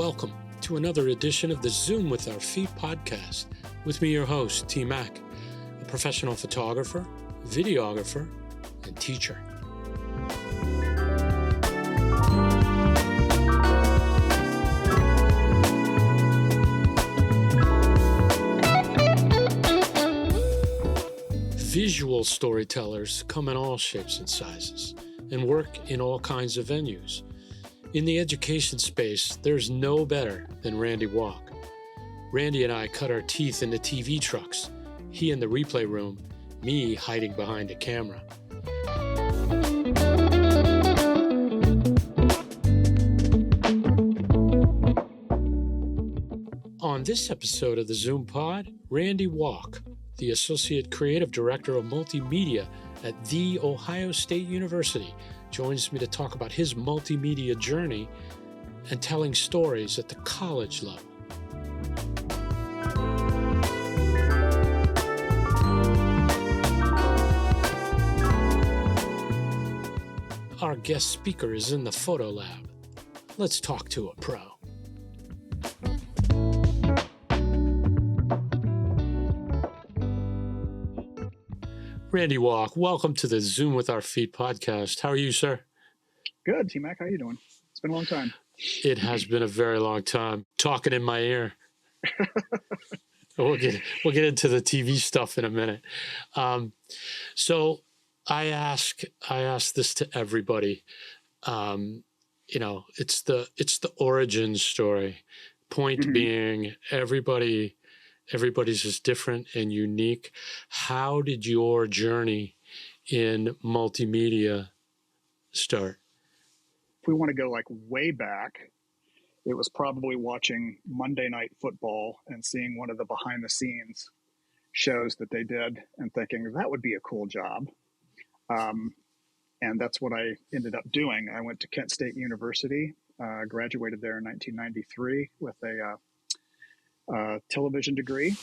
welcome to another edition of the Zoom with Our Feet podcast. With me, your host, T Mac, a professional photographer, videographer, and teacher. Visual storytellers come in all shapes and sizes and work in all kinds of venues. In the education space, there's no better than Randy Walk. Randy and I cut our teeth in the TV trucks, he in the replay room, me hiding behind a camera. On this episode of the ZoomPod, Randy Walk, the Associate Creative Director of Multimedia at The Ohio State University, joins me to talk about his multimedia journey and telling stories at the college level. Our guest speaker is in the photo lab. Let's talk to a pro. Randy Walk, welcome to the Zoom with Our Feet podcast. How are you, sir? Good, T-Mac. How are you doing? It's been a long time. It has been a very long time. Talking in my ear. We'll get into the TV stuff in a minute. So I ask this to everybody. It's the origin story. Point being, everybody's is different and unique. How did your journey in multimedia start? If we want to go like way back, it was probably watching Monday Night Football and seeing one of the behind the scenes shows that they did and thinking that would be a cool job. And that's what I ended up doing. I went to Kent State University, graduated there in 1993 with a television degree.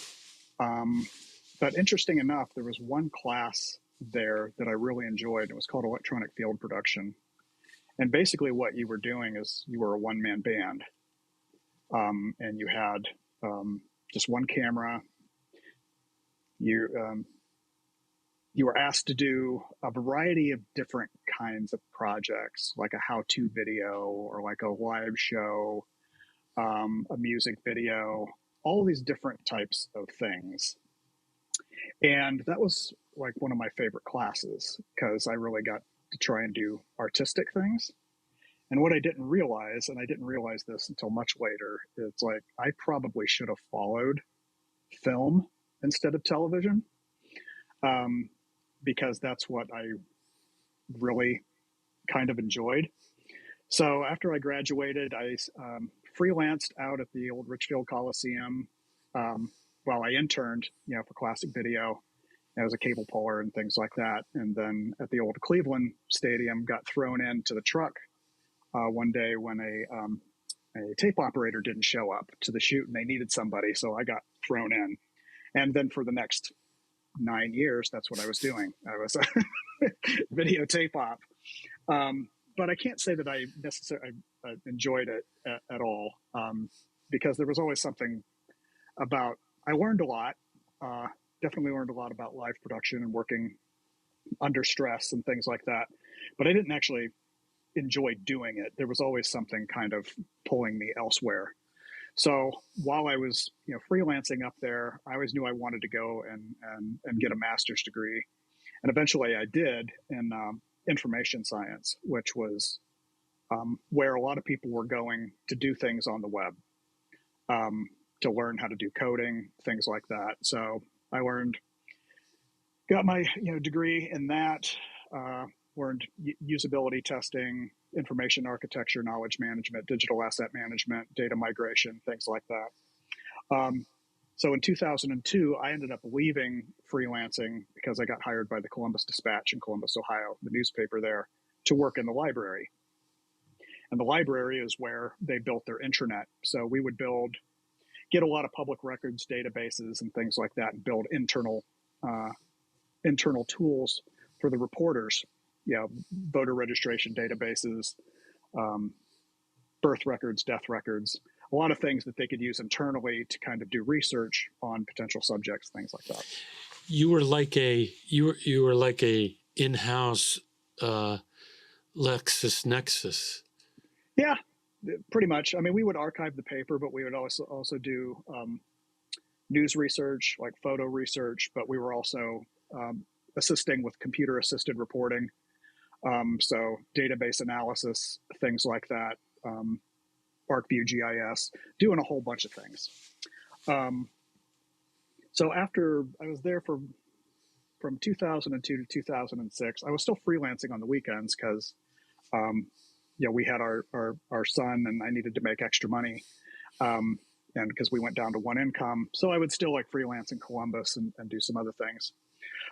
But interesting enough, there was one class there that I really enjoyed. It was called electronic field production. And basically what you were doing is you were a one-man band. And you had just one camera. You were asked to do a variety of different kinds of projects, like a how-to video or like a live show, a music video, all these different types of things. And that was like one of my favorite classes because I really got to try and do artistic things. And what I didn't realize, and I didn't realize this until much later, it's like I probably should have followed film instead of television, because that's what I really kind of enjoyed. So after I graduated, I freelanced out at the old Richfield Coliseum while I interned, for classic video as a cable puller and things like that. And then at the old Cleveland Stadium, got thrown into the truck one day when a tape operator didn't show up to the shoot and they needed somebody. So I got thrown in. And then for the next 9 years, that's what I was doing. I was a video tape op. But I can't say that I necessarily enjoyed it at all, because there was always something about, I learned a lot, definitely learned a lot about live production and working under stress and things like that. But I didn't actually enjoy doing it. There was always something kind of pulling me elsewhere. So while I was, freelancing up there, I always knew I wanted to go and get a master's degree. And eventually I did in information science, which was where a lot of people were going to do things on the web, to learn how to do coding, things like that. So I got my degree in that, learned usability testing, information architecture, knowledge management, digital asset management, data migration, things like that. So in 2002, I ended up leaving freelancing because I got hired by the Columbus Dispatch in Columbus, Ohio, the newspaper there, to work in the library. And the library is where they built their intranet. So we would get a lot of public records databases and things like that and build internal tools for the reporters, voter registration databases, birth records, death records, a lot of things that they could use internally to kind of do research on potential subjects, things like that. You were like a in-house LexisNexis. Yeah, pretty much. I mean, we would archive the paper, but we would also do news research, like photo research, but we were also assisting with computer-assisted reporting. So database analysis, things like that, ArcView GIS, doing a whole bunch of things. So after I was there from 2002 to 2006, I was still freelancing on the weekends because, we had our son and I needed to make extra money. And because we went down to one income. So I would still like freelance in Columbus and do some other things.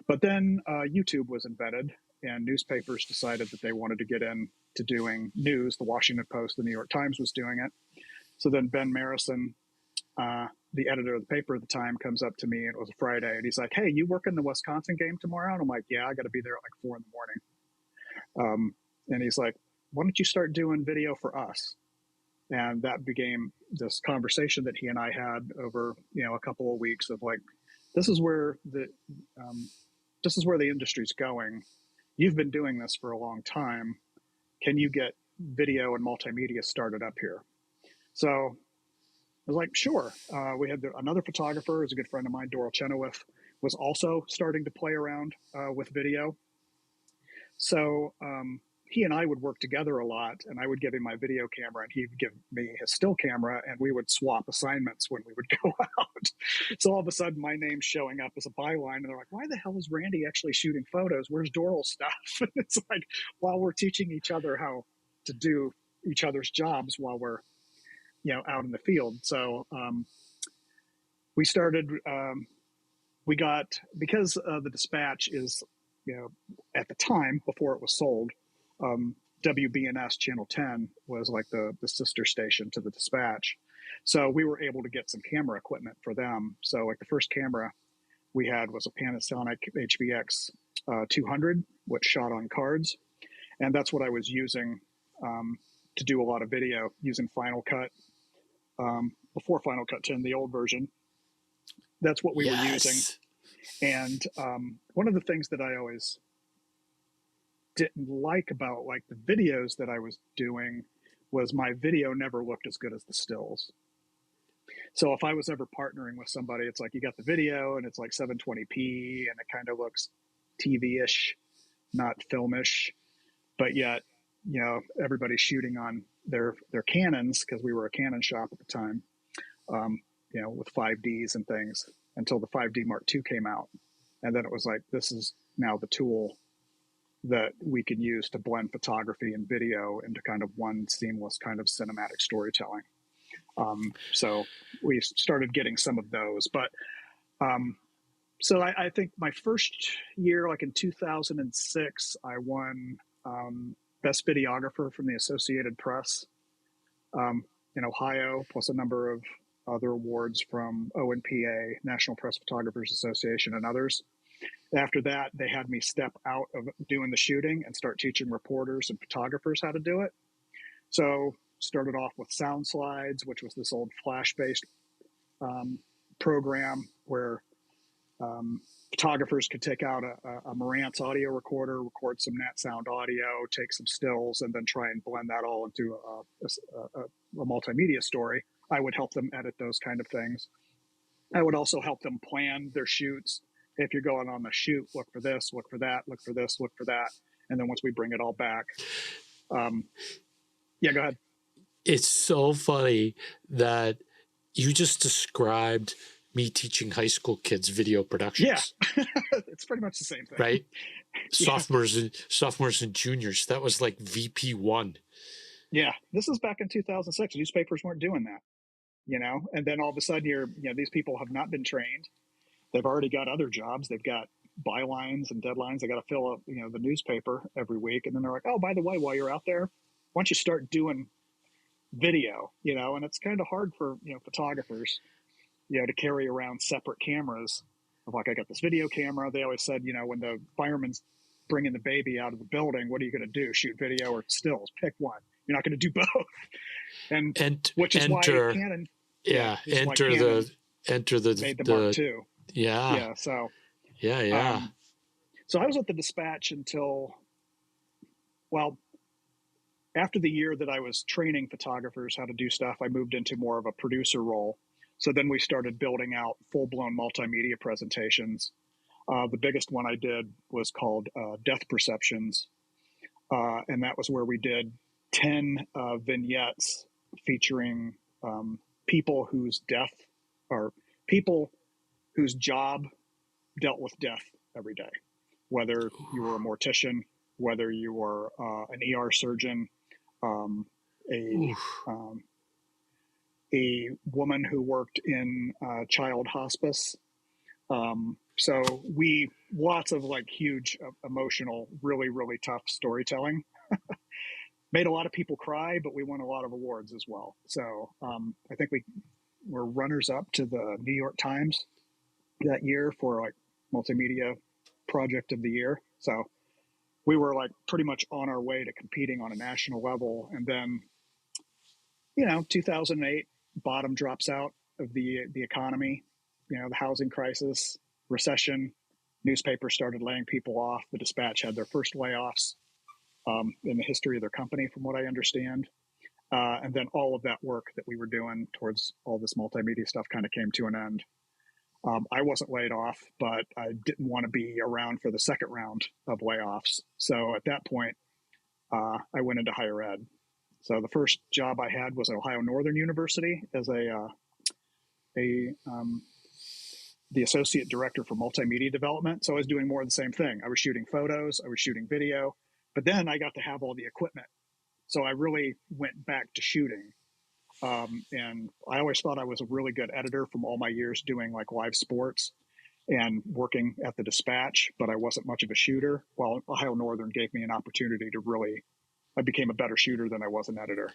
But then YouTube was invented and newspapers decided that they wanted to get into doing news. The Washington Post, the New York Times was doing it. So then Ben Marison, the editor of the paper at the time, comes up to me, and it was a Friday, and he's like, "Hey, you working the Wisconsin game tomorrow?" And I'm like, "Yeah, I got to be there at like 4 a.m. And he's like, "Why don't you start doing video for us?" And that became this conversation that he and I had over, a couple of weeks of like, this is where the industry's going. You've been doing this for a long time. Can you get video and multimedia started up here? So I was like, sure. We had another photographer, who's a good friend of mine, Doral Chenoweth, was also starting to play around with video. So he and I would work together a lot, and I would give him my video camera and he would give me his still camera, and we would swap assignments when we would go out. So all of a sudden my name's showing up as a byline, and they're like, "Why the hell is Randy actually shooting photos? Where's Doral's stuff?" And it's like, while we're teaching each other how to do each other's jobs while we're, out in the field. So we started, because the Dispatch is, at the time, before it was sold, WBNS Channel 10 was like the sister station to the Dispatch. So we were able to get some camera equipment for them. So like the first camera we had was a Panasonic HVX 200, which shot on cards. And that's what I was using to do a lot of video, using Final Cut, before Final Cut 10, the old version. That's what we were using. And one of the things that I always didn't like about like the videos that I was doing was my video never looked as good as the stills. So if I was ever partnering with somebody, it's like you got the video and it's like 720p and it kind of looks TV-ish, not filmish, but yet, everybody's shooting on their Canons, because we were a Canon shop at the time, with 5Ds and things, until the 5D Mark II came out. And then it was like, this is now the tool that we can use to blend photography and video into kind of one seamless kind of cinematic storytelling. So we started getting some of those, but so I think my first year, like in 2006, I won Best Videographer from the Associated Press in Ohio, plus a number of other awards from ONPA, National Press Photographers Association, and others. After that, they had me step out of doing the shooting and start teaching reporters and photographers how to do it. So started off with Sound Slides, which was this old Flash-based program where photographers could take out a Marantz audio recorder, record some Nat Sound audio, take some stills, and then try and blend that all into a multimedia story. I would help them edit those kind of things. I would also help them plan their shoots. If you're going on the shoot, look for this, look for that, look for this, look for that. And then once we bring it all back, yeah, go ahead. It's so funny that you just described me teaching high school kids video productions. Yeah, it's pretty much the same thing. Right? Yeah. Sophomores and juniors. That was like VP1. Yeah, this is back in 2006. Newspapers weren't doing that, and then all of a sudden these people have not been trained. They've already got other jobs. They've got bylines and deadlines. They got to fill up, the newspaper every week. And then they're like, oh, by the way, while you're out there, why don't you start doing video, and it's kind of hard for, photographers, to carry around separate cameras. Of like, I got this video camera. They always said, when the fireman's bringing the baby out of the building, what are you going to do? Shoot video or stills? Pick one. You're not going to do both. And which is enter, why Canon, enter the made the Mark II. Yeah. Yeah. So, Yeah. so I was at the Dispatch until, well, after the year that I was training photographers how to do stuff, I moved into more of a producer role. So then we started building out full-blown multimedia presentations. The biggest one I did was called Death Perceptions. And that was where we did 10 vignettes featuring people whose death, or people whose job dealt with death every day, whether you were a mortician, whether you were an ER surgeon, a woman who worked in child hospice. So lots of like huge emotional, really, really tough storytelling. Made a lot of people cry, but we won a lot of awards as well. So I think we were runners up to the New York Times that year for like multimedia project of the year. So we were like pretty much on our way to competing on a national level. And then, 2008, bottom drops out of the economy, the housing crisis, recession, newspapers started laying people off. The Dispatch had their first layoffs in the history of their company, from what I understand. And then all of that work that we were doing towards all this multimedia stuff kind of came to an end. I wasn't laid off, but I didn't want to be around for the second round of layoffs. So at that point, I went into higher ed. So the first job I had was at Ohio Northern University as the associate director for multimedia development. So I was doing more of the same thing. I was shooting photos, I was shooting video, but then I got to have all the equipment. So I really went back to shooting. And I always thought I was a really good editor from all my years doing like live sports and working at the Dispatch, but I wasn't much of a shooter. Well, Ohio Northern gave me an opportunity to I became a better shooter than I was an editor.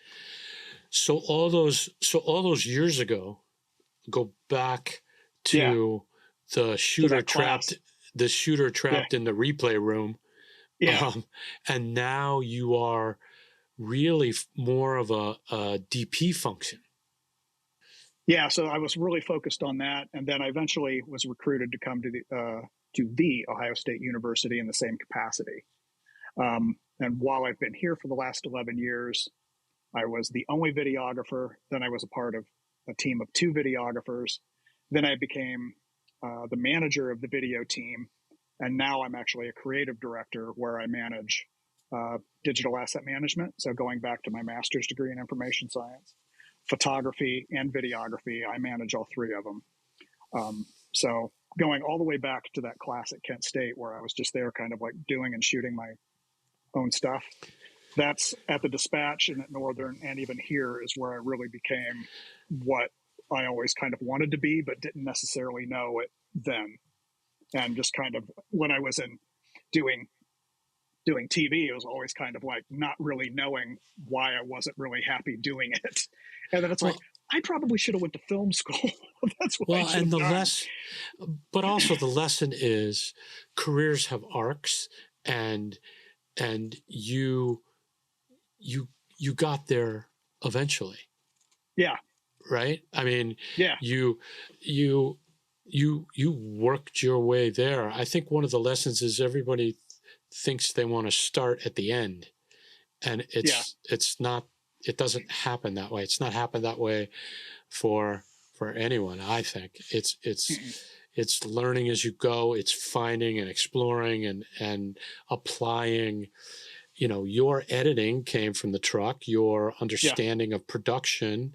So all those years ago, go back to the shooter trapped in the replay room. Yeah. And now you are really more of a DP function. Yeah. So I was really focused on that. And then I eventually was recruited to come to the Ohio State University in the same capacity. And while I've been here for the last 11 years, I was the only videographer. Then I was a part of a team of 2 videographers. Then I became the manager of the video team. And now I'm actually a creative director where I manage digital asset management. So going back to my master's degree in information science, photography and videography, I manage all 3 of them. So going all the way back to that class at Kent State where I was just there kind of like doing and shooting my own stuff. That's at the Dispatch and at Northern, and even here is where I really became what I always kind of wanted to be, but didn't necessarily know it then. And just kind of when I was in doing TV, it was always kind of like not really knowing why I wasn't really happy doing it. And then it's like, I probably should have went to film school. That's what I should have done. But also the lesson is careers have arcs, and you got there eventually. Yeah. Right. I mean, yeah. You worked your way there. I think one of the lessons is everybody thinks they want to start at the end, and it's not. It doesn't happen that way. It's not happened that way for anyone. I think it's learning as you go. It's finding and exploring and applying. Your editing came from the truck. Your understanding of production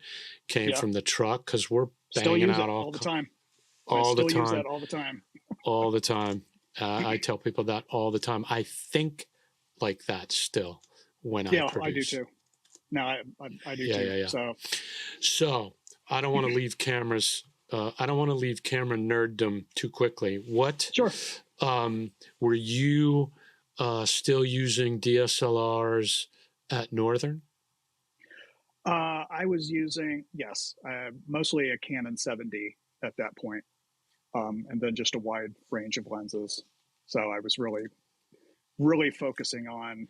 came from the truck, because we're banging out all the time. All the time. Use that all the time. All the time. I tell people that all the time. I think like that still when I produce. Yeah, I do too. No, I do too. Yeah. So I don't want to leave cameras. I don't want to leave camera nerddom too quickly. What? Sure. Were you still using DSLRs at Northern? I was using, mostly a Canon 7D at that point, and then just a wide range of lenses. So I was really, really focusing on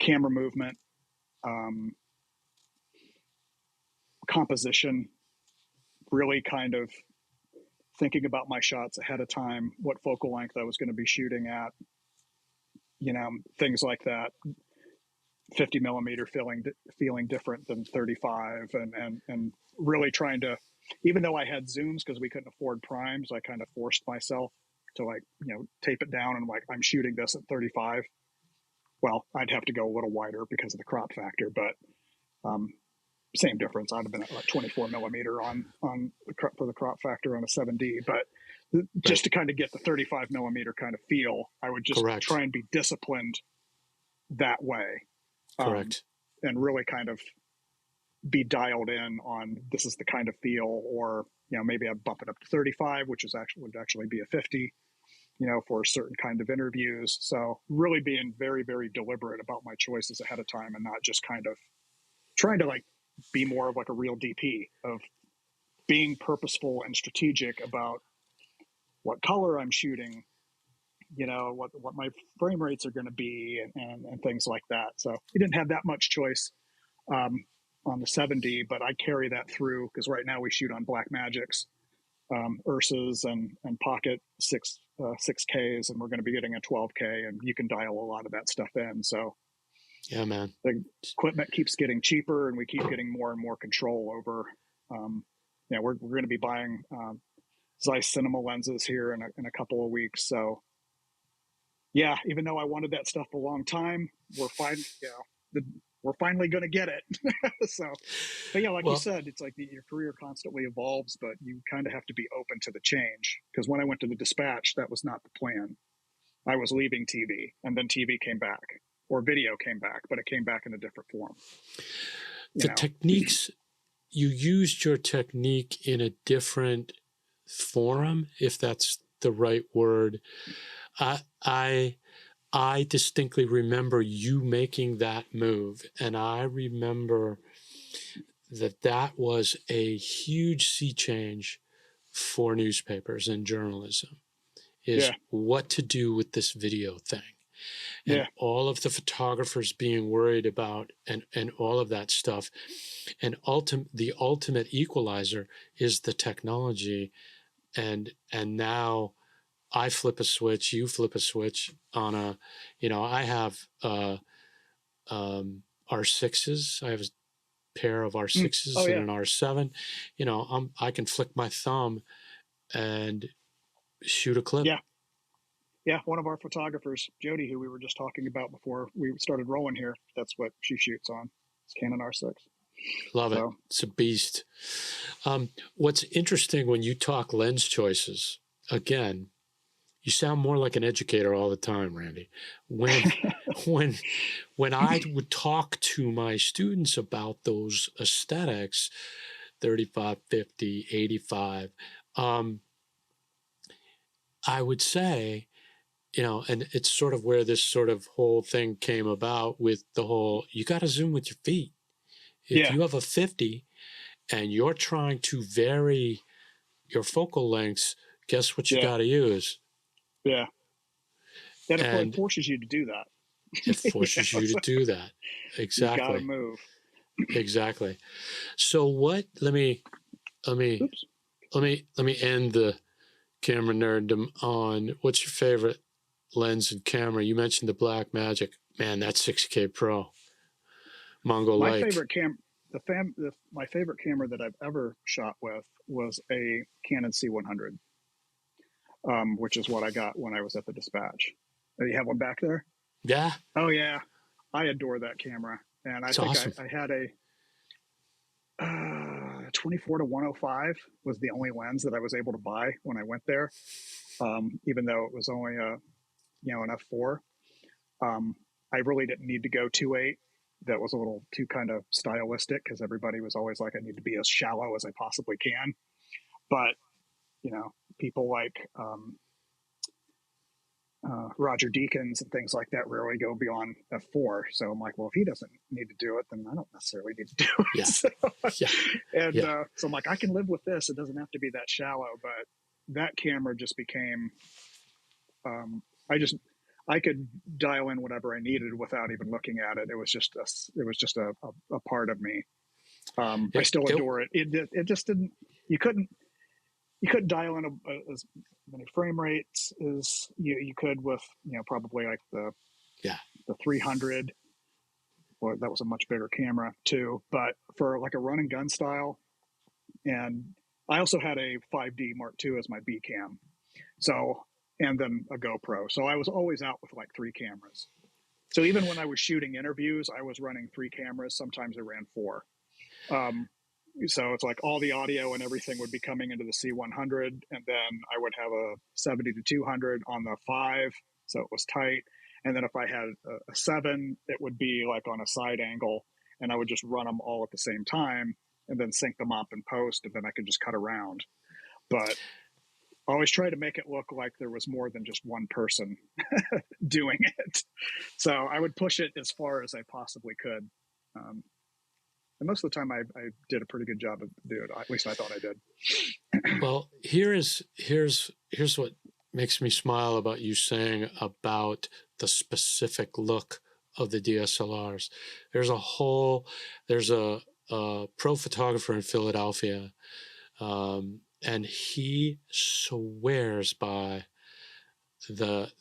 camera movement, composition, really kind of thinking about my shots ahead of time, what focal length I was going to be shooting at, things like that. 50 millimeter feeling different than 35, and really trying to, even though I had zooms because we couldn't afford primes, I kind of forced myself to tape it down and I'm shooting this at 35. Well, I'd have to go a little wider because of the crop factor, but same difference. I'd have been at like 24 millimeter for the crop factor on a 7D, but just to kind of get the 35 millimeter kind of feel, I would just try and be disciplined that way. Correct. And really kind of be dialed in on this is the kind of feel, or maybe I bump it up to 35, which would actually be a 50, for certain kind of interviews. So really being very, very deliberate about my choices ahead of time, and not just kind of trying to be more of a real DP, of being purposeful and strategic about what color I'm shooting, what my frame rates are going to be, and things like that. So you didn't have that much choice on the 7D, but I carry that through because right now we shoot on Black Magics, Ursas and Pocket 6Ks, and we're going to be getting a 12K, and you can dial a lot of that stuff in. So yeah, man, the equipment keeps getting cheaper, and we keep getting more and more control over. We're going to be buying Zeiss cinema lenses here in a couple of weeks. So yeah, even though I wanted that stuff a long time, we're finally going to get it. So, but yeah, like you said, it's like your career constantly evolves, but you kind of have to be open to the change. Because when I went to the Dispatch, that was not the plan. I was leaving TV, and then TV came back, or video came back, but it came back in a different form. Techniques, you used your technique in a different forum, if that's the right word. I distinctly remember you making that move, and I remember that was a huge sea change for newspapers and journalism, is what to do with this video thing. And all of the photographers being worried about and all of that stuff. And the ultimate equalizer is the technology. And now I flip a switch, you flip a switch on I have R6s. I have a pair of R6s and an R7. I can flick my thumb and shoot a clip. Yeah, one of our photographers, Jody, who we were just talking about before we started rolling here, that's what she shoots on. It's Canon R6. Love it. It's a beast. What's interesting when you talk lens choices, again, you sound more like an educator all the time, Randy. When I would talk to my students about those aesthetics, 35, 50, 85, I would say, and it's sort of where this sort of whole thing came about with the whole, you got to zoom with your feet. If you have a 50 and you're trying to vary your focal lengths, guess what you got to use? Yeah. That forces you to do that. It forces you to do that. Exactly. You got to move. Exactly. So let me end the camera nerddom on what's your favorite lens and camera? You mentioned the Black Magic. Man, that's 6K Pro. Mongo My Light. My favorite camera that I've ever shot with was a Canon C100, which is what I got when I was at the Dispatch. You have one back there? Yeah. Oh yeah, I adore that camera, and I think awesome. I had a 24-105 was the only lens that I was able to buy when I went there, even though it was only an f4. I really didn't need to go 2.8. That was a little too kind of stylistic because everybody was always like, I need to be as shallow as I possibly can. But, people like Roger Deakins and things like that really go beyond f4. So I'm like, well, if he doesn't need to do it, then I don't necessarily need to do it. Yeah. So I'm like, I can live with this. It doesn't have to be that shallow. But that camera just became, I I could dial in whatever I needed without even looking at it. It was just a part of me. I still adore it. It just didn't. You couldn't dial in as many frame rates as you could with probably like the 300. Well, that was a much bigger camera too. But for like a run and gun style, and I also had a 5D Mark II as my B cam. So, and then a GoPro. So I was always out with like 3 cameras. So even when I was shooting interviews, I was running 3 cameras. Sometimes I ran 4. So it's like all the audio and everything would be coming into the C100, and then I would have a 70 to 200 on the 5, so it was tight. And then if I had a 7, it would be like on a side angle, and I would just run them all at the same time and then sync them up in post, and then I could just cut around. But I always try to make it look like there was more than just one person doing it. So I would push it as far as I possibly could. And most of the time I did a pretty good job of doing it. At least I thought I did. Well, here's what makes me smile about you saying about the specific look of the DSLRs. There's a pro photographer in Philadelphia, and he swears by the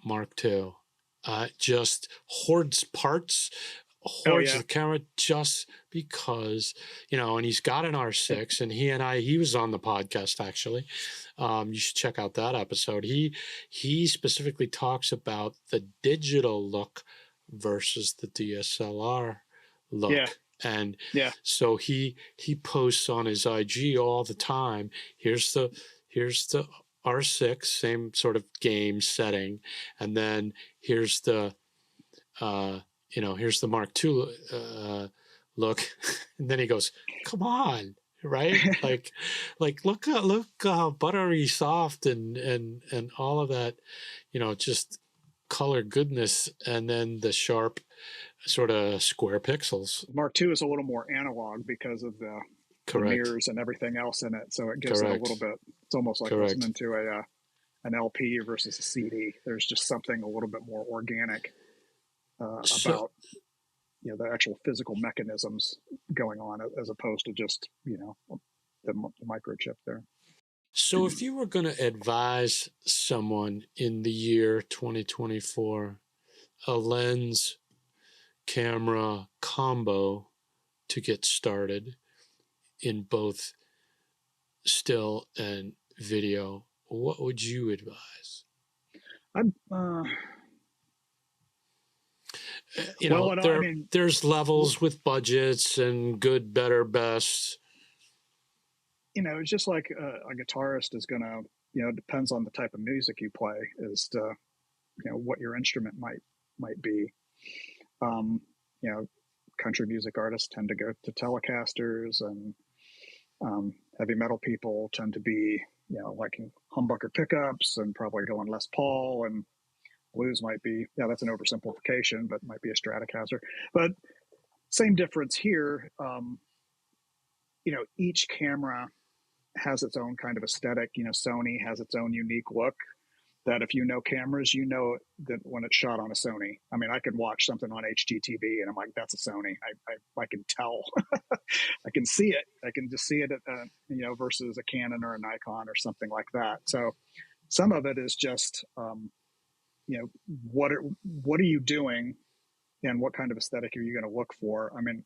Mark II. Just hoards parts, hoards the camera just because, and he's got an R6, and he was on the podcast actually. You should check out that episode. He specifically talks about the digital look versus the DSLR look. Yeah. And so he posts on his IG all the time. Here's the R6, same sort of game setting, and then here's the here's the Mark II look, and then he goes, "Come on, right? like look how buttery soft and all of that, just color goodness, and then the sharp sort of square pixels." Mark II is a little more analog because of the mirrors and everything else in it, so it gives it a little bit. It's almost like listening to an LP versus a CD. There's just something a little bit more organic about the actual physical mechanisms going on, as opposed to just the microchip there. So if you were going to advise someone in the year 2024 a lens camera combo to get started in both still and video, what would you advise? There's levels with budgets and good, better, best. It's just like a guitarist is gonna, it depends on the type of music you play as to, what your instrument might be. Country music artists tend to go to Telecasters, and heavy metal people tend to be, liking humbucker pickups and probably going Les Paul, and blues might be, that's an oversimplification, but might be a Stratocaster. But same difference here. Each camera has its own kind of aesthetic. Sony has its own unique look that if you know cameras, that when it's shot on a Sony. I mean, I could watch something on HGTV and I'm like, that's a Sony. I can tell. I can see it. I can just see it at, versus a Canon or a Nikon or something like that. So some of it is just, what are you doing and what kind of aesthetic are you going to look for? I mean,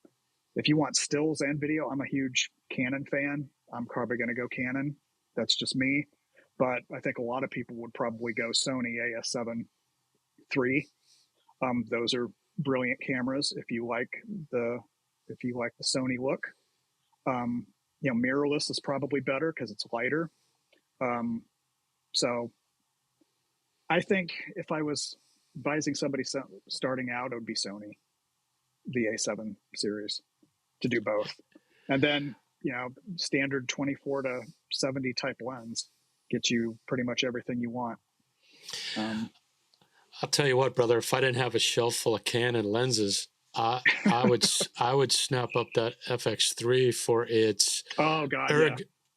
if you want stills and video, I'm a huge Canon fan. I'm probably going to go Canon. That's just me. But I think a lot of people would probably go Sony AS7 III. Those are brilliant cameras if you like the Sony look. Mirrorless is probably better because it's lighter. So I think if I was advising somebody starting out, it would be Sony, the A7 series, to do both. And then, standard 24 to 70 type lens gets you pretty much everything you want. I'll tell you what, brother, if I didn't have a shelf full of Canon lenses, I would snap up that FX3 for its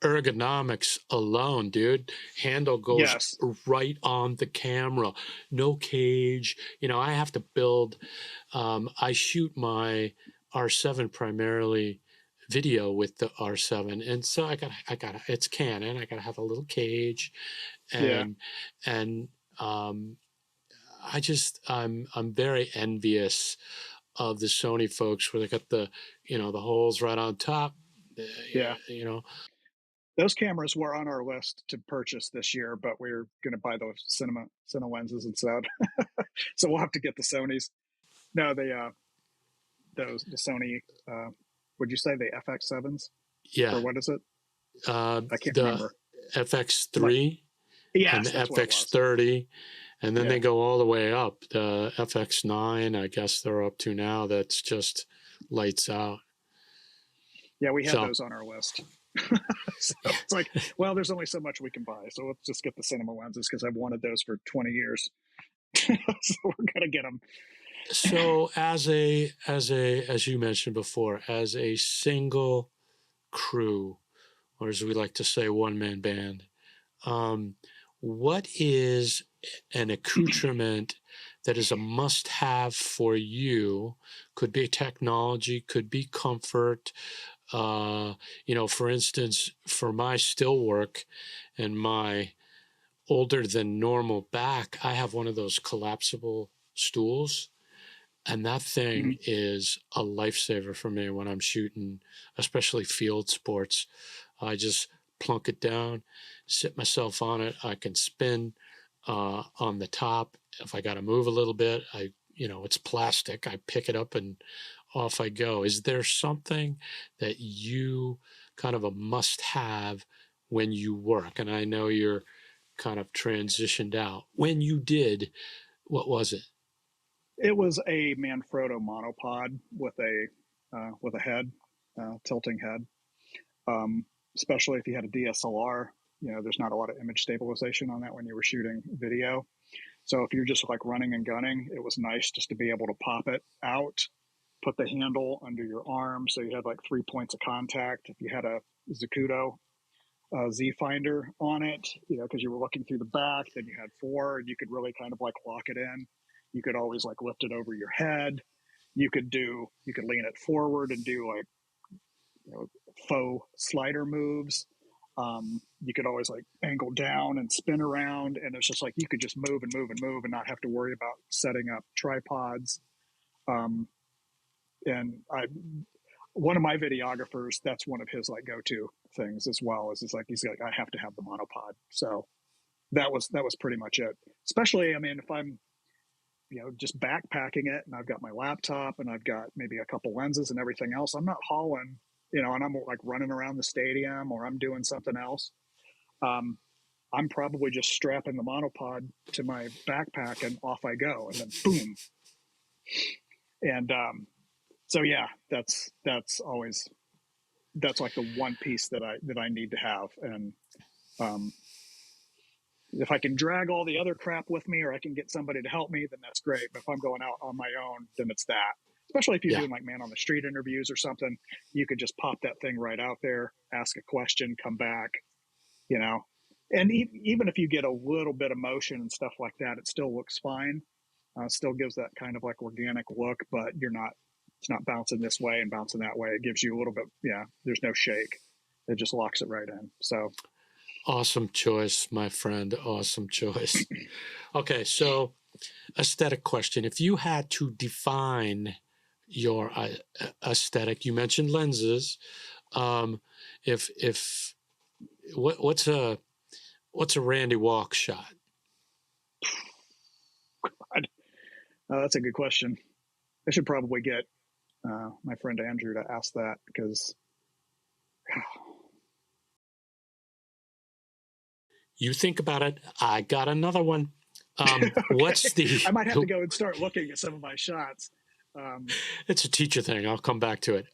ergonomics alone, dude. Handle goes Yes. right on the camera. No cage. You know, I have to build. I shoot my R7 primarily video with the R7, and so I got it's Canon. I got to have a little cage, Yeah. and I'm very envious of the Sony folks where they got the the holes right on top. Yeah. You know, Those cameras were on our list to purchase this year, but we're going to buy those Cine lenses instead. So we'll have to get the Sonys. No, the Sony. Would you say the FX7s or yeah. what is it? I can't The remember. Like, FX3 and yes, the that's what it was. FX30, and then Yeah. they go all the way up. The FX9, I guess they're up to now. That's just lights out. Yeah, we had So those on our list. So it's like, well, there's only so much we can buy, so let's just get the cinema lenses because I've wanted those for 20 years. So we're gonna get them. so as you mentioned before, as a single crew, or as we like to say, one man band, what is an accoutrement that is a must have for you? Could be technology, could be comfort. For instance, for my still work and my older than normal back, I have one of those collapsible stools. And that thing is a lifesaver for me when I'm shooting, especially field sports. I just plunk it down, sit myself on it. I can spin on the top. If I got to move a little bit, it's plastic. I pick it up and off I go. Is there something that you kind of a must have when you work? And I know you're kind of transitioned out. When you did, what was it? It was a Manfrotto monopod with a head, tilting head. Especially if you had a DSLR, there's not a lot of image stabilization on that when you were shooting video. So if you're just like running and gunning, it was nice just to be able to pop it out, put the handle under your arm, so you had like 3 points of contact. If you had a Zacuto Z finder on it, because you were looking through the back, then you had 4, and you could really kind of like lock it in. You could always like lift it over your head. You could lean it forward and do like faux slider moves. You could always like angle down and spin around, and it's just like you could just move and move and move and not have to worry about setting up tripods. And one of my videographers, that's one of his like go-to things as well. Is he's like I have to have the monopod. So that was pretty much it. Especially, I mean, if I'm just backpacking it and I've got my laptop and I've got maybe a couple lenses and everything else, I'm not hauling, and I'm like running around the stadium or I'm doing something else. I'm probably just strapping the monopod to my backpack and off I go, and then boom. And so yeah, that's like the one piece that I need to have. And if I can drag all the other crap with me, or I can get somebody to help me, then that's great. But if I'm going out on my own, then it's that. Especially if you're doing like man on the street interviews or something, you could just pop that thing right out there, ask a question, come back, And even if you get a little bit of motion and stuff like that, it still looks fine. Still gives that kind of like organic look, but it's not bouncing this way and bouncing that way. It gives you a little bit, there's no shake. It just locks it right in. So. Awesome choice, my friend. Awesome choice. Okay, so aesthetic question. If you had to define your aesthetic, you mentioned lenses. What's a Randy Walk shot? That's a good question. I should probably get my friend Andrew to ask that, because you think about it. I got another one. Okay. What's the? I might have to go and start looking at some of my shots. It's a teacher thing. I'll come back to it.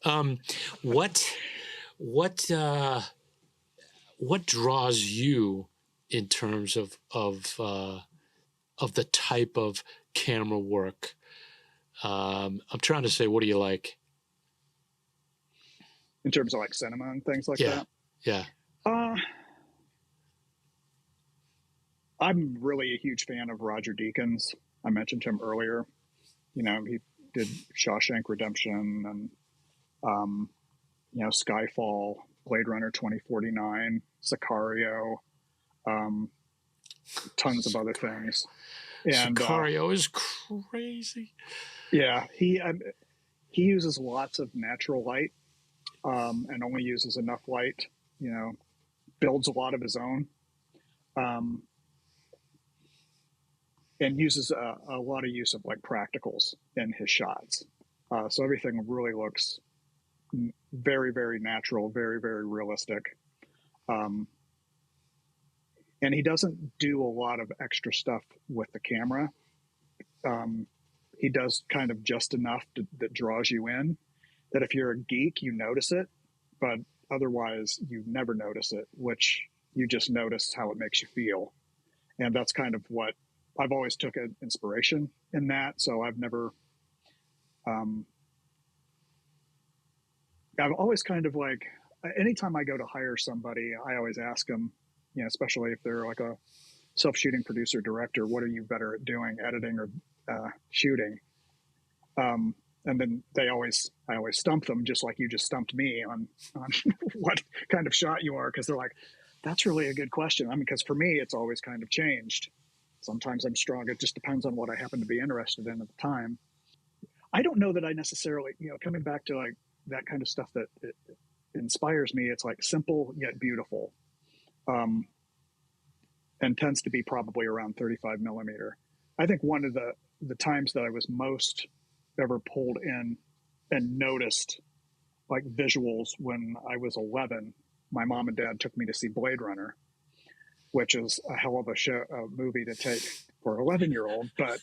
What draws you in terms of the type of camera work? I'm trying to say, what do you like? In terms of like cinema and things like that? Yeah. Uh, I'm really a huge fan of Roger Deakins. I mentioned him earlier. You know, he did Shawshank Redemption and, um, you know, Skyfall, Blade Runner 2049, Sicario, um, tons of other things. And Sicario is crazy. yeah, he uses lots of natural light, and only uses enough light. You know, builds a lot of his own, um, and uses a lot of use of like practicals in his shots. So everything really looks very, very natural, very, very realistic. Um, and he doesn't do a lot of extra stuff with the camera. Um, he does kind of just enough that draws you in, that if you're a geek, you notice it, but otherwise you never notice it, which you just notice how it makes you feel. And that's kind of what I've always took an inspiration in that. So um, I've always kind of like, anytime I go to hire somebody, I always ask them, you know, especially if they're like a self-shooting producer director, what are you better at doing, editing or shooting? And then I always stump them, just like you just stumped me on what kind of shot you are, because they're like, that's really a good question. I mean, because for me, it's always kind of changed. Sometimes I'm strong. It just depends on what I happen to be interested in at the time. I don't know that I necessarily, you know, coming back to like that kind of stuff that it inspires me. It's like simple yet beautiful, um, and tends to be probably around 35 millimeter. I think one of the times that I was most ever pulled in and noticed like visuals when I was 11, my mom and dad took me to see Blade Runner, which is a hell of a movie to take for an 11-year-old, but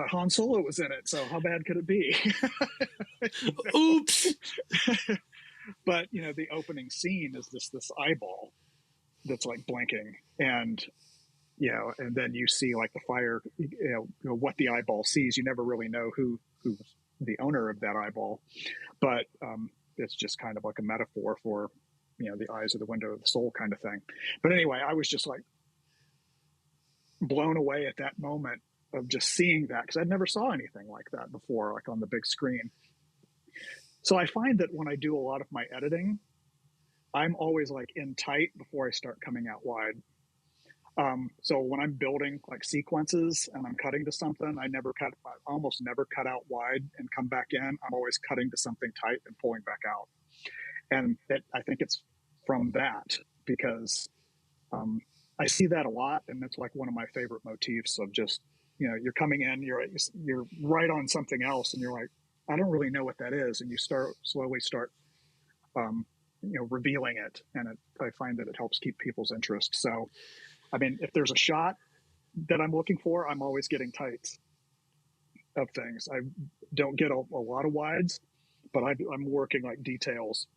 Han Solo was in it, so how bad could it be? Oops. But you know, the opening scene is this eyeball that's like blinking, and you know, and then you see like the fire, you know what the eyeball sees. You never really know who's the owner of that eyeball, but it's just kind of like a metaphor for, you know, the eyes are the window of the soul kind of thing. But anyway, I was just like blown away at that moment of just seeing that, because I never saw anything like that before, like on the big screen. So I find that when I do a lot of my editing, I'm always like in tight before I start coming out wide. So when I'm building like sequences and I'm cutting to something, I almost never cut out wide and come back in. I'm always cutting to something tight and pulling back out. And I think it's from that, because um, I see that a lot, and it's like one of my favorite motifs of just, you know, you're coming in, you're right on something else, and you're like, I don't really know what that is, and you slowly start, you know, revealing it, and I find that it helps keep people's interest. So, I mean, if there's a shot that I'm looking for, I'm always getting tights of things. I don't get a lot of wides, but I'm working like details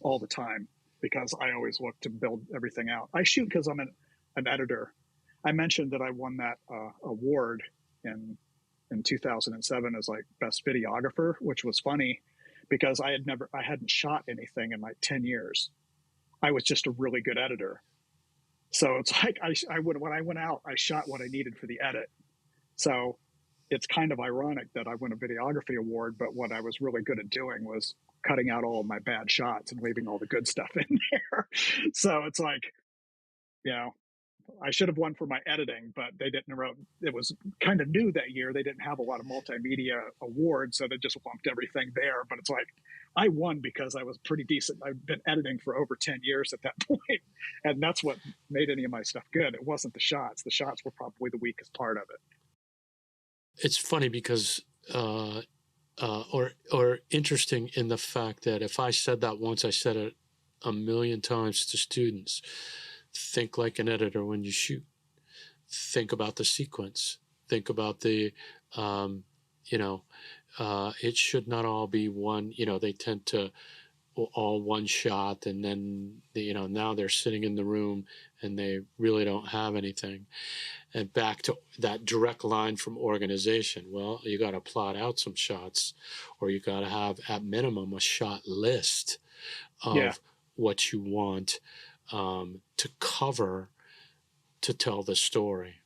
all the time, because I always look to build everything out. I shoot because I'm an editor. I mentioned that I won that award in 2007 as like best videographer, which was funny because I hadn't shot anything in like 10 years. I was just a really good editor. So it's like when I went out, I shot what I needed for the edit. So it's kind of ironic that I won a videography award, but what I was really good at doing was cutting out all of my bad shots and leaving all the good stuff in there. So it's like, you know, I should have won for my editing, but they didn't. It was kind of new that year. They didn't have a lot of multimedia awards, so they just lumped everything there. But it's like, I won because I was pretty decent. I've been editing for over 10 years at that point, and that's what made any of my stuff good. It wasn't the shots. The shots were probably the weakest part of it. It's funny because, or interesting in the fact that if I said that once, I said it a million times to students. Think like an editor when you shoot. Think about the sequence. Think about the, you know, it should not all be one. You know, they tend to all one shot, and then you know, now they're sitting in the room and they really don't have anything. And back to that direct line from organization. Well, you got to plot out some shots, or you got to have at minimum a shot list of Yeah. what you want to cover to tell the story.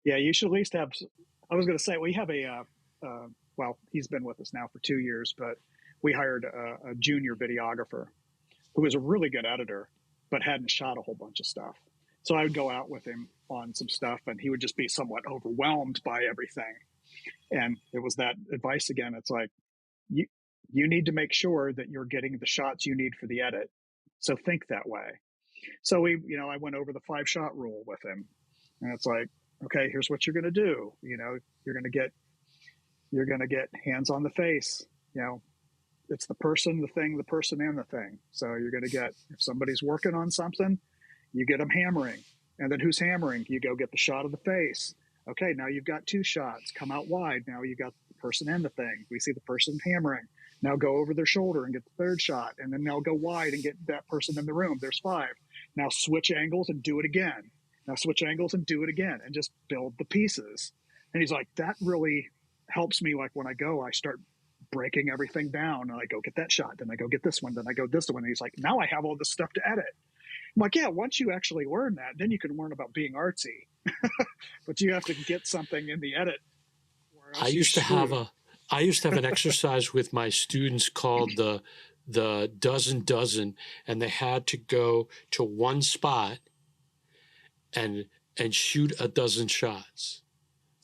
Yeah, you should at least have. I was going to say we have well, he's been with us now for 2 years, but we hired a junior videographer who was a really good editor, but hadn't shot a whole bunch of stuff. So I would go out with him on some stuff, and he would just be somewhat overwhelmed by everything. And it was that advice again. It's like you need to make sure that you're getting the shots you need for the edit. So think that way. So I went over the 5-shot rule with him, and it's like, okay, here's what you're going to do. You're going to get hands on the face. It's the person, the thing, the person, and the thing. So you're going to get, if somebody's working on something, you get them hammering. And then who's hammering? You go get the shot of the face. Okay, now you've got 2 shots. Come out wide. Now you got the person and the thing. We see the person hammering. Now go over their shoulder and get the 3rd shot. And then now go wide and get that person in the room. There's 5. Now switch angles and do it again. Now switch angles and do it again, and just build the pieces. And he's like, that really helps me. Like when I go, I start breaking everything down, and I go get that shot, then I go get this one, then I go this one. And he's like, now I have all this stuff to edit. I'm like, yeah, once you actually learn that, then you can learn about being artsy. But you have to get something in the edit. I used to have an exercise with my students called the dozen, and they had to go to one spot and shoot a dozen shots.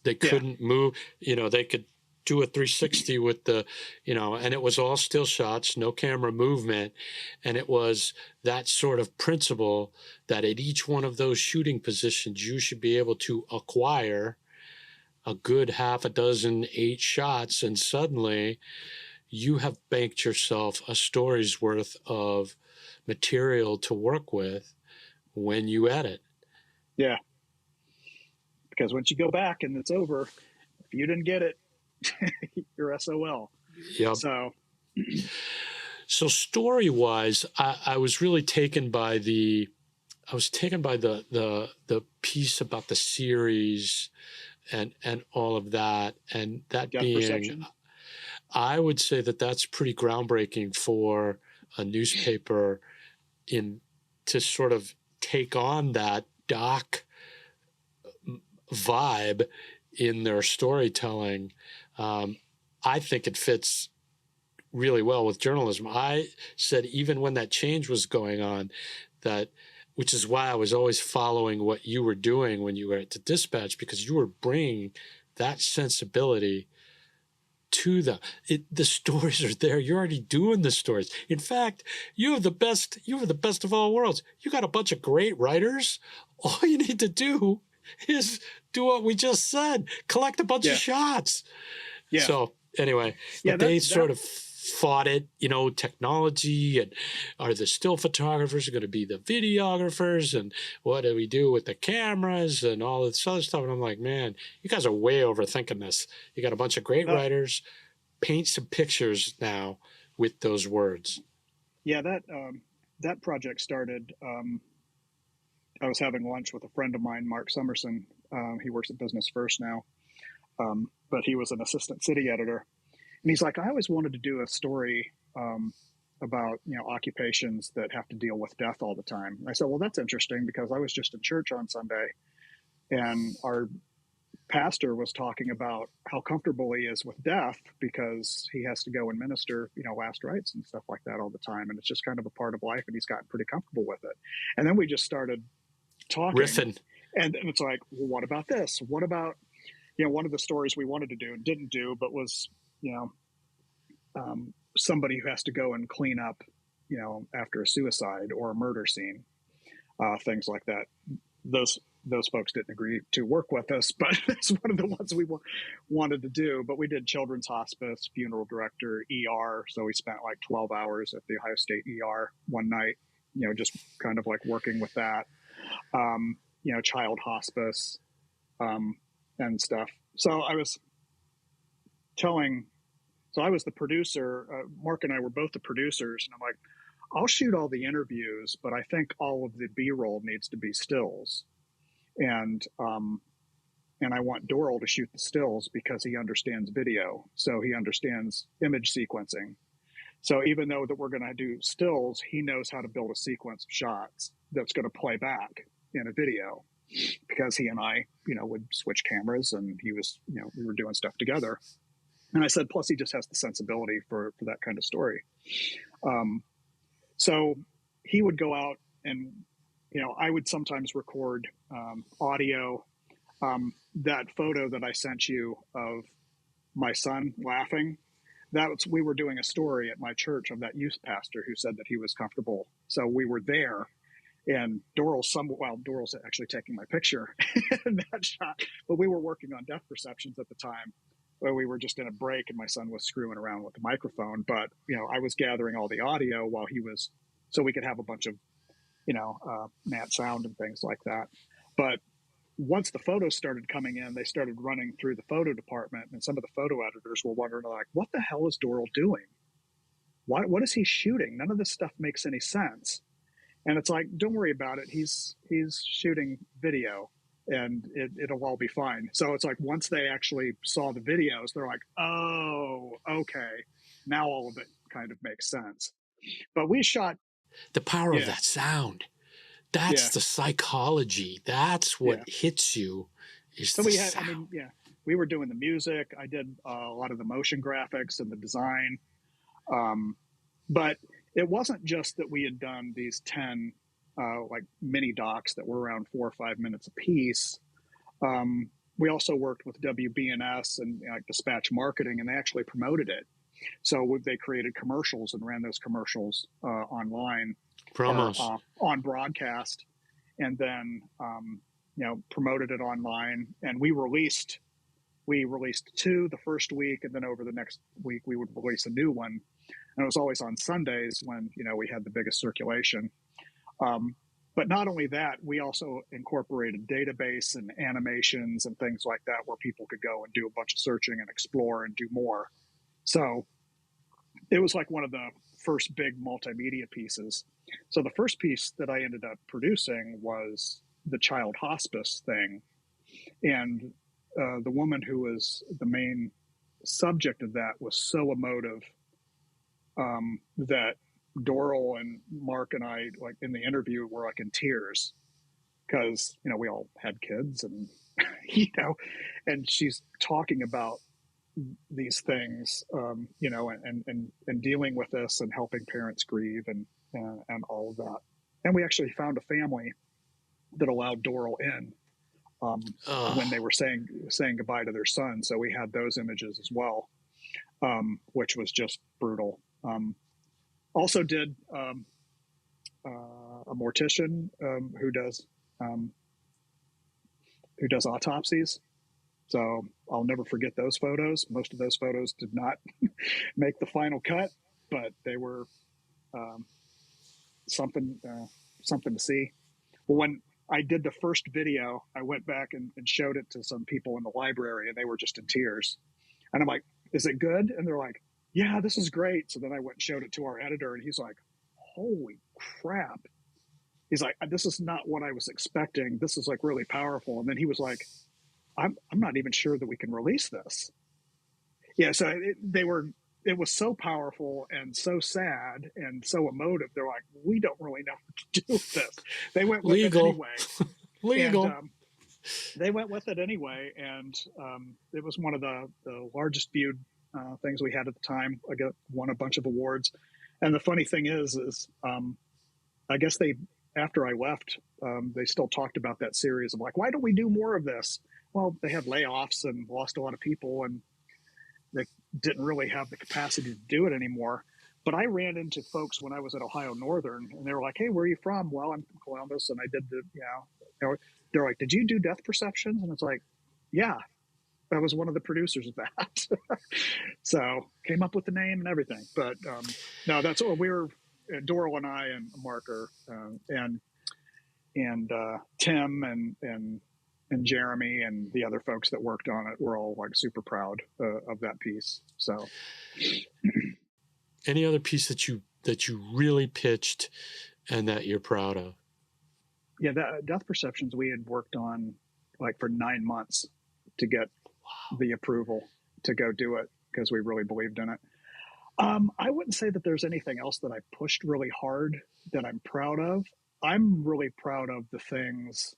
They couldn't move, they could do a 360 with the, and it was all still shots, no camera movement. And it was that sort of principle that at each one of those shooting positions, you should be able to acquire a good 6 or 8 shots. And suddenly you have banked yourself a story's worth of material to work with when you edit. Yeah. Because once you go back and it's over, if you didn't get it, you're SOL. Yep. So story-wise, I was really taken by the piece about the series and all of that, and that being perception. I would say that that's pretty groundbreaking for a newspaper to sort of take on that doc vibe in their storytelling. I think it fits really well with journalism. I said even when that change was going on, which is why I was always following what you were doing when you were at the Dispatch, because you were bringing that sensibility to the stories are there. You're already doing the stories. In fact, you have the best of all worlds. You got a bunch of great writers. All you need to do is do what we just said, collect a bunch of shots. Yeah. So anyway, they sort of fought it, technology, and are the still photographers going to be the videographers, and what do we do with the cameras and all this other stuff? And I'm like, man, you guys are way overthinking this. You got a bunch of great writers. Paint some pictures now with those words. Yeah, that project started. I was having lunch with a friend of mine, Mark Summerson. He works at Business First now, but he was an assistant city editor. And he's like, I always wanted to do a story about, occupations that have to deal with death all the time. And I said, well, that's interesting, because I was just in church on Sunday, and our pastor was talking about how comfortable he is with death, because he has to go and minister, last rites and stuff like that all the time. And it's just kind of a part of life, and he's gotten pretty comfortable with it. And then we just started talking. Riffing. And it's like, well, what about this? What about, one of the stories we wanted to do and didn't do, but was, somebody who has to go and clean up, after a suicide or a murder scene, things like that. Those folks didn't agree to work with us, but it's one of the ones we wanted to do. But we did children's hospice, funeral director, ER. So we spent like 12 hours at the Ohio State ER one night, just kind of like working with that, child hospice, and stuff. So I was the producer. Mark and I were both the producers, and I'm like, I'll shoot all the interviews, but I think all of the B-roll needs to be stills. And I want Doral to shoot the stills because he understands video. So he understands image sequencing. So even though that we're going to do stills, he knows how to build a sequence of shots that's going to play back in a video, because he and I, would switch cameras, and he was, we were doing stuff together. And I said, plus he just has the sensibility for that kind of story. So he would go out and, I would sometimes record audio. That photo that I sent you of my son laughing, we were doing a story at my church of that youth pastor who said that he was comfortable. So we were there, and Doral's actually taking my picture in that shot, but we were working on depth perceptions at the time, where we were just in a break and my son was screwing around with the microphone. But, I was gathering all the audio while he was, so we could have a bunch of, nat sound and things like that. But once the photos started coming in, they started running through the photo department, and some of the photo editors were wondering, like, what the hell is Doral doing? What is he shooting? None of this stuff makes any sense. And it's like, don't worry about it. He's shooting video, and it'll all be fine. So it's like, once they actually saw the videos, they're like, oh, okay, now all of it kind of makes sense. But we shot the power of that sound. That's the psychology. That's what hits you. So we had, we were doing the music. I did a lot of the motion graphics and the design. But it wasn't just that we had done these 10 like mini docs that were around 4 or 5 minutes a piece. We also worked with WBNS and Dispatch Marketing, and they actually promoted it. So they created commercials and ran those commercials online, promos on broadcast, and then promoted it online. And we released 2 the first week, and then over the next week we would release a new one. And it was always on Sundays when we had the biggest circulation. But not only that, we also incorporated database and animations and things like that, where people could go and do a bunch of searching and explore and do more. So it was like one of the first big multimedia pieces. So the first piece that I ended up producing was the child hospice thing. And the woman who was the main subject of that was so emotive that Doral and Mark and I, like in the interview, were like in tears, because we all had kids, and and she's talking about these things, and dealing with this and helping parents grieve and all of that. And we actually found a family that allowed Doral in when they were saying goodbye to their son. So we had those images as well, which was just brutal. Also did a mortician who does autopsies. So I'll never forget those photos. Most of those photos did not make the final cut, but they were something to see. Well, when I did the first video, I went back and showed it to some people in the library, and they were just in tears. And I'm like, is it good? And they're like, yeah, this is great. So then I went and showed it to our editor, and he's like, holy crap. He's like, this is not what I was expecting. This is like really powerful. And then he was like, I'm not even sure that we can release this. Yeah. So it was so powerful and so sad and so emotive. They're like, we don't really know what to do with this. They went with it anyway. Legal. And, they went with it anyway. And it was one of the largest viewed things we had at the time. I won a bunch of awards. And the funny thing is I guess after I left, they still talked about that series of like, why don't we do more of this? Well, they had layoffs and lost a lot of people, and they didn't really have the capacity to do it anymore. But I ran into folks when I was at Ohio Northern, and they were like, hey, where are you from? Well, I'm from Columbus, and I did they're like, did you do depth perceptions? And it's like, yeah, I was one of the producers of that. So came up with the name and everything. But no, that's what we were, Doral and I and Mark and Tim and Jeremy and the other folks that worked on it were all like super proud of that piece. So any other piece that you really pitched and that you're proud of? Yeah, the depth perceptions we had worked on like for 9 months to get the approval to go do it, because we really believed in it. I wouldn't say that there's anything else that I pushed really hard that I'm proud of. I'm really proud of the things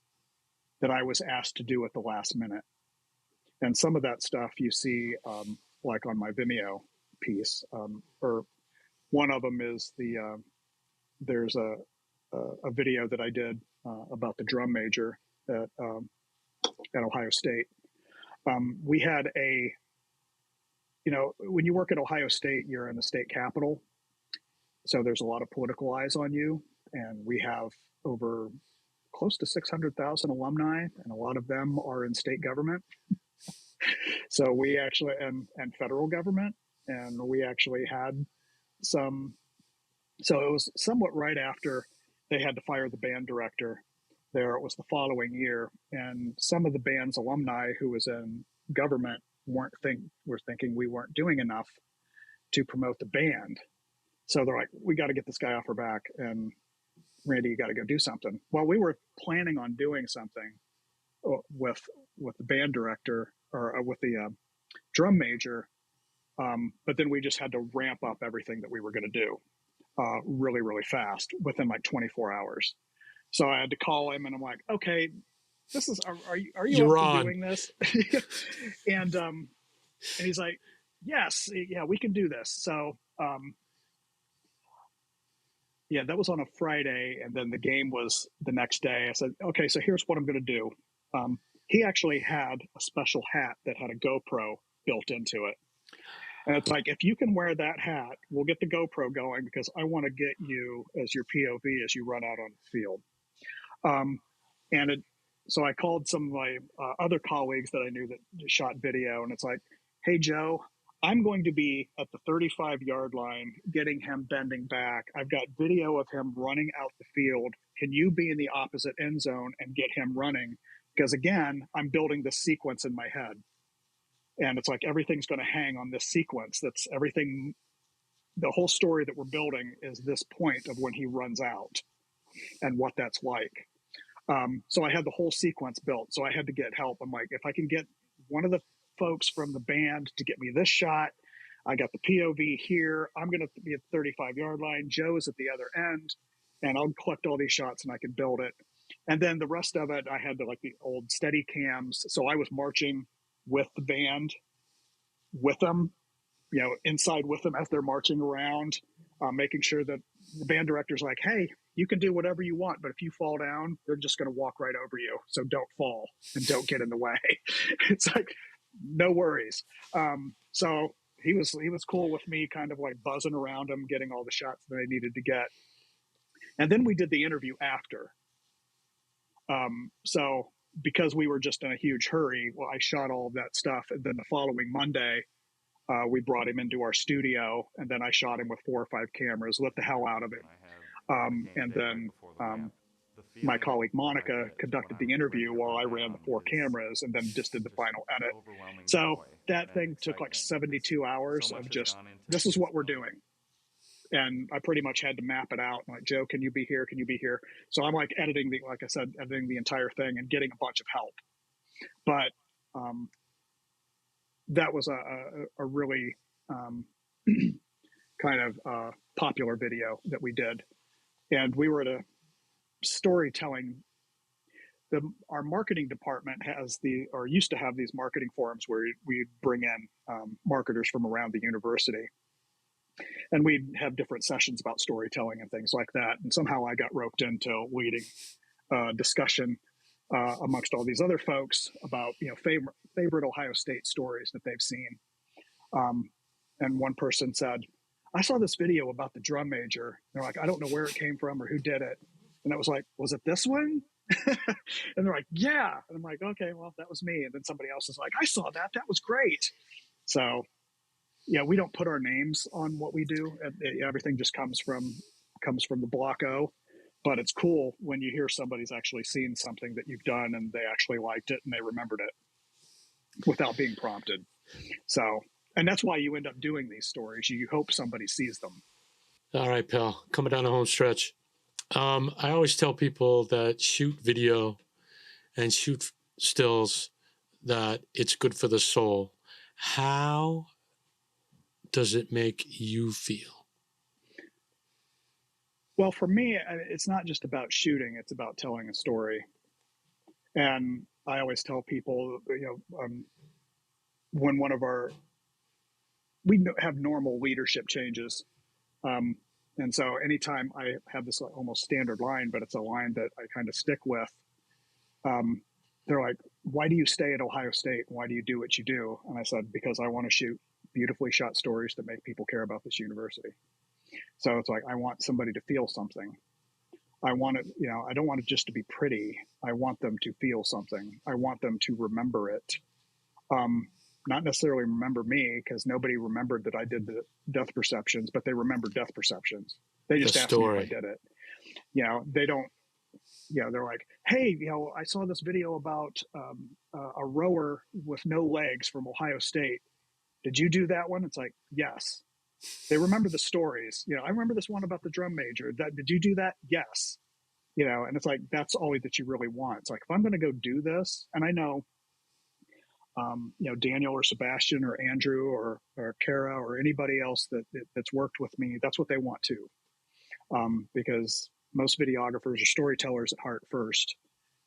that I was asked to do at the last minute. And some of that stuff you see, like on my Vimeo piece, or one of them is there's a video that I did about the drum major at Ohio State. We had when you work at Ohio State, you're in the state capitol. So there's a lot of political eyes on you. And we have over close to 600,000 alumni, and a lot of them are in state government. So we actually, and federal government, and we actually had some, so it was somewhat right after they had to fire the band director there. It was the following year. And some of the band's alumni who was in government were thinking we weren't doing enough to promote the band. So they're like, we got to get this guy off our back, and Randy, you got to go do something. Well, we were planning on doing something with the band director, or with the drum major, but then we just had to ramp up everything that we were going to do really, really fast within like 24 hours. So I had to call him, and I'm like, okay, this is, are you You're up to on. doing this? And he's like, yes, yeah, we can do this. So yeah, that was on a Friday, and then the game was the next day. I said, okay, so here's what I'm going to do. He actually had a special hat that had a GoPro built into it. And it's like, if you can wear that hat, we'll get the GoPro going, because I want to get you as your POV as you run out on the field. So I called some of my other colleagues that I knew that shot video, and it's like, hey, Joe, I'm going to be at the 35-yard line getting him bending back. I've got video of him running out the field. Can you be in the opposite end zone and get him running? Because again, I'm building this sequence in my head. And it's like everything's going to hang on this sequence. That's everything. The whole story that we're building is this point of when he runs out and what that's like. So I had the whole sequence built. So I had to get help. I'm like, if I can get one of the folks from the band to get me this shot, I got the POV here. I'm going to be at the 35-yard line. Joe's at the other end, and I'll collect all these shots and I can build it. And then the rest of it, I had the old steady cams. So I was marching with the band, with them, inside with them as they're marching around, making sure that the band director's like, hey, you can do whatever you want, but if you fall down, they're just going to walk right over you. So don't fall and don't get in the way. It's like, no worries. So he was cool with me kind of like buzzing around him, getting all the shots that I needed to get. And then we did the interview after. So because we were just in a huge hurry, well, I shot all of that stuff. And then the following Monday, we brought him into our studio, and then I shot him with 4 or 5 cameras, lit the hell out of it. And then my colleague Monica conducted the interview while I ran the 4 cameras, and then just did the final edit. So that thing took like 72 hours of just, this is what we're doing. And I pretty much had to map it out. I'm like, Joe, can you be here? Can you be here? So I'm like editing the entire thing and getting a bunch of help. But that was a really kind of popular video that we did. And we were at a storytelling. Our marketing department used to have these marketing forums where we bring in marketers from around the university. And we'd have different sessions about storytelling and things like that. And somehow I got roped into leading discussion amongst all these other folks about, favorite Ohio State stories that they've seen. And one person said, I saw this video about the drum major. And they're like, I don't know where it came from or who did it. And I was like, was it this one? And they're like, yeah. And I'm like, okay, well, that was me. And then somebody else is like, I saw that. That was great. So yeah, we don't put our names on what we do. Everything just comes from the Block O. But it's cool when you hear somebody's actually seen something that you've done and they actually liked it and they remembered it without being prompted. So, and that's why you end up doing these stories. You hope somebody sees them. All right, pal. Coming down the home stretch. I always tell people that shoot video and shoot stills, that it's good for the soul. How does it make you feel? Well, for me, it's not just about shooting, it's about telling a story. And I always tell people, when we have normal leadership changes. And so anytime I have this almost standard line, but it's a line that I kind of stick with, they're like, why do you stay at Ohio State? Why do you do what you do? And I said, because I want to shoot beautifully shot stories that make people care about this university. So it's like, I want somebody to feel something. I want it, I don't want it just to be pretty. I want them to feel something. I want them to remember it. Not necessarily remember me, because nobody remembered that I did the death perceptions, but they remember death perceptions. They just asked me if I did it. They don't, they're like, hey, I saw this video about a rower with no legs from Ohio State. Did you do that one? It's like, yes. They remember the stories. I remember this one about the drum major. Did you do that? Yes. And it's like, that's all that you really want. It's like, if I'm going to go do this, and I know, Daniel or Sebastian or Andrew or Kara or anybody else that's worked with me, that's what they want too. Because most videographers are storytellers at heart first.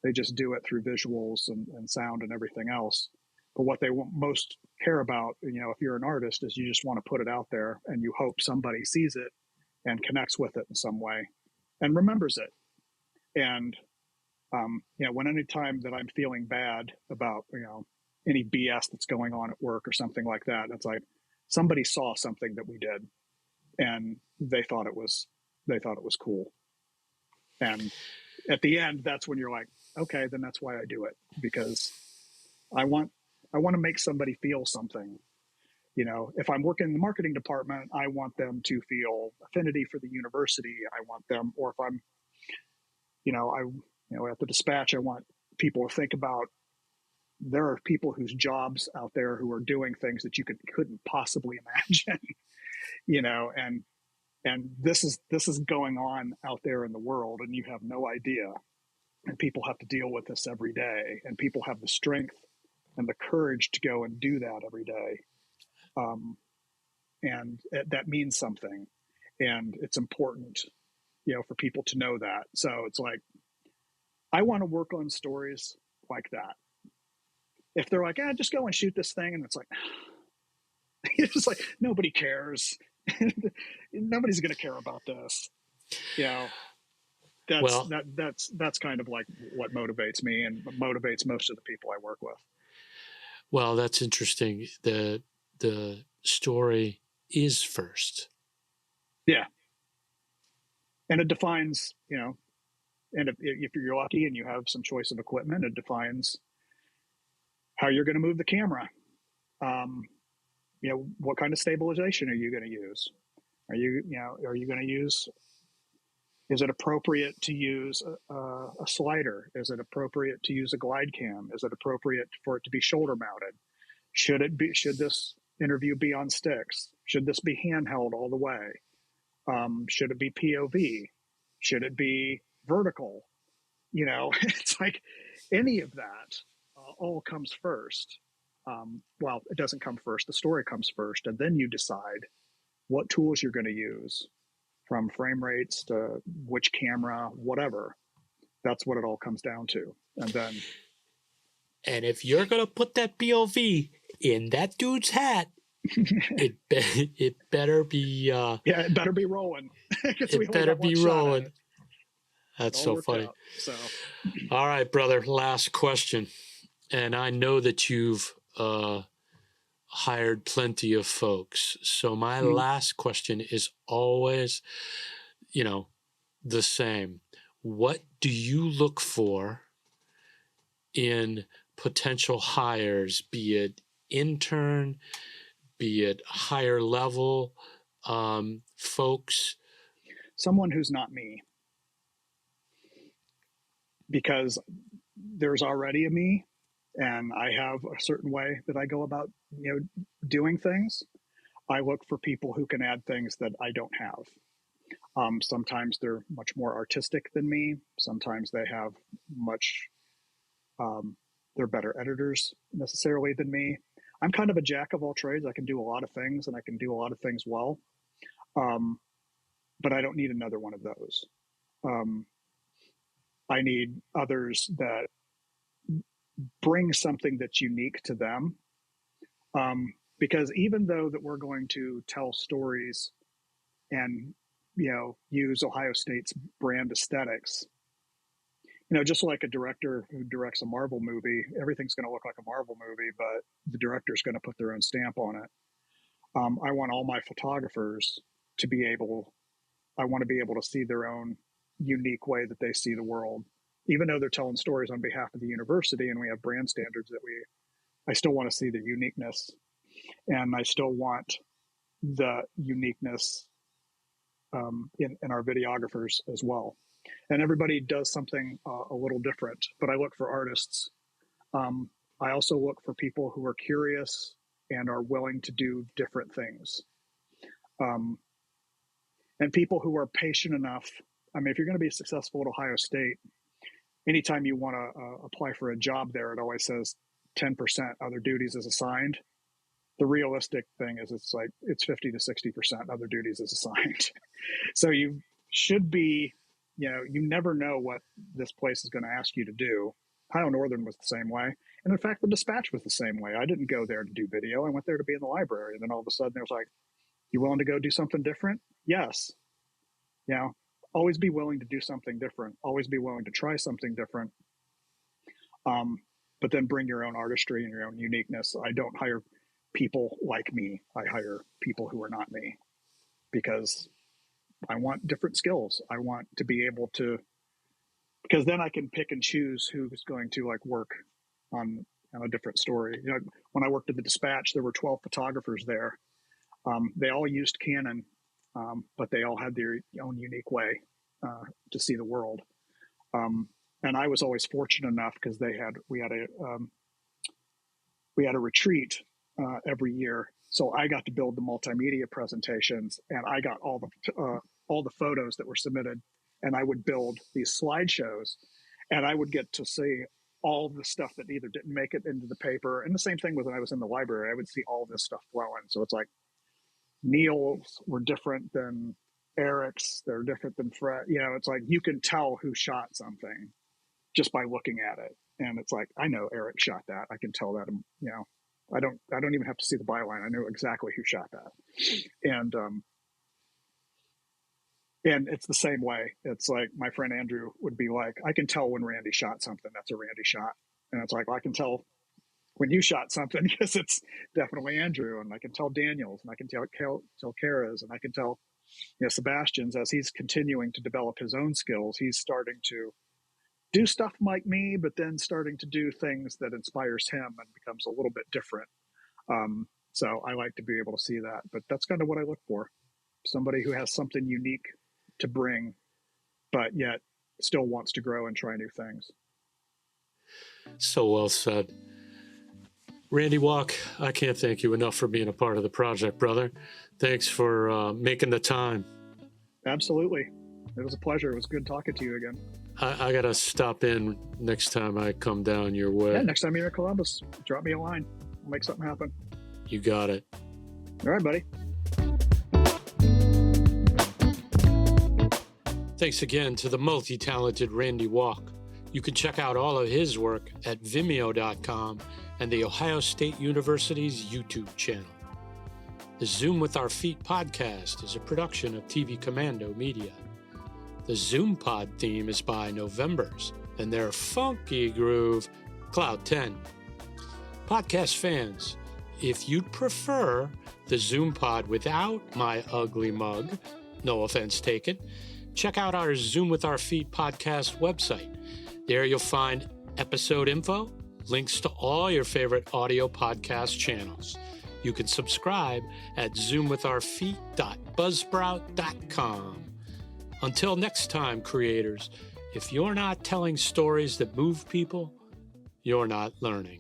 They just do it through visuals and sound and everything else. But what they most care about, if you're an artist, is you just want to put it out there and you hope somebody sees it and connects with it in some way and remembers it. And, when any time that I'm feeling bad about, any BS that's going on at work or something like that, it's like somebody saw something that we did and they thought it was cool. And at the end, that's when you're like, okay, then that's why I do it, because I want to make somebody feel something. If I'm working in the marketing department, I want them to feel affinity for the university. I want them, or if I'm, at the dispatch, I want people to think about, there are people whose jobs out there who are doing things that you couldn't possibly imagine, and this is going on out there in the world and you have no idea. And people have to deal with this every day, and people have the strength and the courage to go and do that every day. And that means something, and it's important, for people to know that. So it's like, I want to work on stories like that. If they're like, just go and shoot this thing, and it's like, it's just like, nobody cares. Nobody's going to care about this. That's kind of like what motivates me and motivates most of the people I work with. Well, that's interesting. The story is first. Yeah. And it defines, and if you're lucky and you have some choice of equipment, it defines how you're going to move the camera. What kind of stabilization are you going to use? Are you going to use, is it appropriate to use a slider? Is it appropriate to use a glide cam? Is it appropriate for it to be shoulder mounted? Should this interview be on sticks? Should this be handheld all the way? Should it be POV? Should it be vertical? It's like any of that all comes first. Well, it doesn't come first. The story comes first, and then you decide what tools you're going to use, from frame rates to which camera, whatever. That's what it all comes down to. And if you're going to put that POV in that dude's hat, it better be it better be rolling. It better be rolling. That's so funny. Out, so. All right, brother, last question. And I know that you've hired plenty of folks. So my last question is always, the same. What do you look for in potential hires, be it intern, be it higher level folks? Someone who's not me. Because there's already a me, and I have a certain way that I go about, doing things. I look for people who can add things that I don't have. Sometimes they're much more artistic than me. Sometimes they have they're better editors necessarily than me. I'm kind of a jack of all trades. I can do a lot of things and I can do a lot of things well. But I don't need another one of those. I need others that bring something that's unique to them. Because even though that we're going to tell stories and, use Ohio State's brand aesthetics, just like a director who directs a Marvel movie, everything's going to look like a Marvel movie, but the director's going to put their own stamp on it. I want all my photographers to be able to see their own unique way that they see the world. Even though they're telling stories on behalf of the university and we have brand standards I still want to see the uniqueness, and I still want the uniqueness in our videographers as well. And everybody does something a little different, but I look for artists. I also look for people who are curious and are willing to do different things. And people who are patient enough. I mean, if you're going to be successful at Ohio State, anytime you want to apply for a job there, it always says 10% other duties is assigned. The realistic thing is it's 50 to 60% other duties is assigned. So you should be, you never know what this place is going to ask you to do. Ohio Northern was the same way. And in fact, the Dispatch was the same way. I didn't go there to do video. I went there to be in the library. And then all of a sudden it was like, you willing to go do something different? Yes. Always be willing to do something different. Always be willing to try something different. But then bring your own artistry and your own uniqueness. I don't hire people like me. I hire people who are not me, because I want different skills. I want to be able to, because then I can pick and choose who's going to work on a different story. When I worked at the Dispatch, there were 12 photographers there. They all used Canon, but they all had their own unique way to see the world. And I was always fortunate enough because we had a retreat every year, so I got to build the multimedia presentations, and I got all the photos that were submitted, and I would build these slideshows, and I would get to see all the stuff that either didn't make it into the paper. And the same thing with when I was in the library, I would see all this stuff flowing. So it's like Neil's were different than Eric's, they're different than Fred. It's like you can tell who shot something just by looking at it. And it's like, I know Eric shot that. I can tell that, I don't even have to see the byline. I know exactly who shot that. And it's the same way. It's like my friend Andrew would be like, I can tell when Randy shot something, that's a Randy shot. And it's like, well, I can tell when you shot something because it's definitely Andrew. And I can tell Daniel's, and I can tell Kara's, and I can tell Sebastian's. As he's continuing to develop his own skills, he's starting to do stuff like me, but then starting to do things that inspires him and becomes a little bit different. So I like to be able to see that, but that's kind of what I look for. Somebody who has something unique to bring, but yet still wants to grow and try new things. So well said. Randy Walk, I can't thank you enough for being a part of the project, brother. Thanks for making the time. Absolutely. It was a pleasure. It was good talking to you again. I got to stop in next time I come down your way. Yeah, next time you're in Columbus, drop me a line. I'll make something happen. You got it. All right, buddy. Thanks again to the multi-talented Randy Walk. You can check out all of his work at Vimeo.com and the Ohio State University's YouTube channel. The Zoom with Our Feet podcast is a production of TV Commando Media. The ZoomPod theme is by Novembers and their funky groove, Cloud 10. Podcast fans, if you'd prefer the ZoomPod without my ugly mug, no offense taken, check out our Zoom with Our Feet podcast website. There you'll find episode info, links to all your favorite audio podcast channels. You can subscribe at zoomwithourfeet.buzzsprout.com. Until next time, creators, if you're not telling stories that move people, you're not learning.